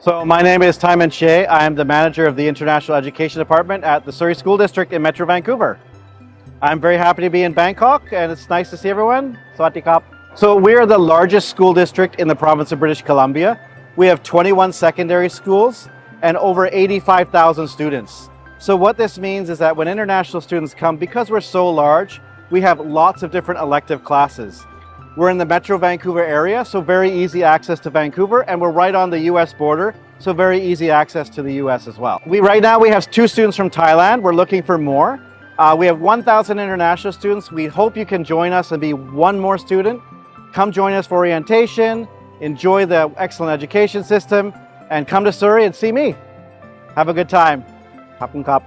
So my name is Timon Shea. I am the manager of the International Education Department at the Surrey School District in Metro Vancouver. I'm very happy to be in Bangkok and it's nice to see everyone. Sawadee krap. So we are the largest school district in the province of British Columbia. We have 21 secondary schools and over 85,000 students. So what this means is that when international students come, because we're so large, we have lots of different elective classes. We're in the Metro Vancouver area, so very easy access to Vancouver, and we're right on the US border, so very easy access to the US as well. Right now we have 2 students from Thailand. We're looking for more. We have 1,000 international students. We hope you can join us and be one more student. Come join us for orientation, enjoy the excellent education system, and come to Surrey and see me. Have a good time. Khap kun krap.